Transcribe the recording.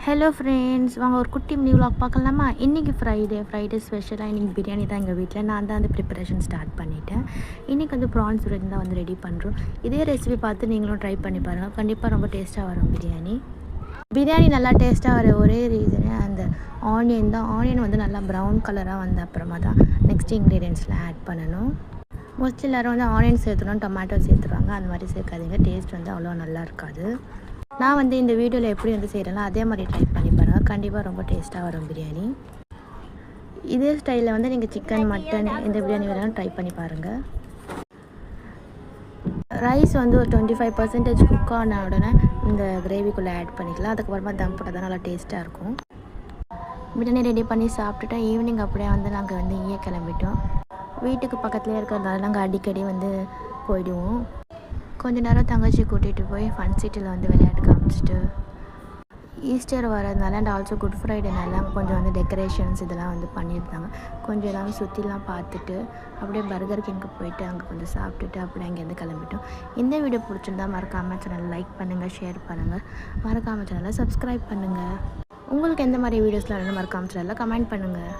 Hello friends, வாங்க ஒரு குட்டி மினி vlog பார்க்கலாமா? இன்றைக்கி ஃப்ரைடே ஸ்பெஷலாக இன்றைக்கி பிரியாணி தான் எங்கள் வீட்டில். நான் தான் ப்ரிப்பரேஷன் ஸ்டார்ட் பண்ணிட்டேன். இன்றைக்கி ப்ரான்ஸ் பிரியாணி தான் ரெடி பண்ணுறோம். இதே ரெசிபி பார்த்து நீங்களும் ட்ரை பண்ணி பாருங்கள். கண்டிப்பாக ரொம்ப டேஸ்ட்டாக வரும் பிரியாணி நல்லா டேஸ்ட்டாக வர ஒரே ரீசனே அந்த ஆனியன் தான். ஆனியன் நல்லா ப்ரௌன் கலராக வந்த அப்புறமா தான் நெக்ஸ்ட் இன்க்ரீடியன்ட்ஸ்லாம் ஆட் பண்ணணும். மோஸ்ட்லி எல்லோரும் ஆனியன் சேர்த்துணும், டொமேட்டோ சேர்த்துருவாங்க. அந்த மாதிரி சேர்க்காதீங்க, டேஸ்ட் அவ்வளோ நல்லா இருக்காது. நான் இந்த வீடியோவில் எப்படி செய்கிறேன்னா அதே மாதிரி ட்ரை பண்ணி பாருங்கள். கண்டிப்பாக ரொம்ப டேஸ்ட்டாக வரும் பிரியாணி. இதே ஸ்டைலில் நீங்கள் சிக்கன், மட்டன் எந்த பிரியாணி வேணாலும் ட்ரை பண்ணி பாருங்கள். ரைஸ் ஒரு 25% குக் ஆன உடனே இந்த கிரேவிக்குள்ளே ஆட் பண்ணிக்கலாம். அதுக்கப்புறமா தம் போட்டால் தான் நல்லா டேஸ்ட்டாக இருக்கும். பிரியாணி ரெடி பண்ணி சாப்பிட்டுட்டு ஈவினிங் அப்படியே நாங்கள் இங்கே கிளம்பிட்டோம். வீட்டுக்கு பக்கத்துலேயே இருக்கிறதால நாங்கள் அடிக்கடி போயிடுவோம். கொஞ்ச நேரம் தங்கச்சி கூட்டிகிட்டு போய் ஃபன் சிட்டியில் விளையாட்டு காமிச்சிட்டு, ஈஸ்டர் வரதுனால அண்ட் ஆல்சோ குட் ஃப்ரைடேனால கொஞ்சம் டெக்கரேஷன்ஸ் இதெல்லாம் பண்ணியிருந்தாங்க. கொஞ்சம் எல்லாம் சுற்றிலாம் பார்த்துட்டு அப்படியே பர்கர் கிங்க்கு போயிட்டு அங்கே கொஞ்சம் சாப்பிட்டுட்டு அப்படியே அங்கேருந்து கிளம்பிட்டோம். இந்த வீடியோ பிடிச்சிருந்தா மறக்காமல் சேனல் லைக் பண்ணுங்கள், ஷேர் பண்ணுங்கள், மறக்காமல் சேனலை சப்ஸ்கிரைப் பண்ணுங்கள். உங்களுக்கு எந்த மாதிரி வீடியோஸ்லாம் வேணும் மறக்காமல் சேனலில் கமெண்ட் பண்ணுங்கள்.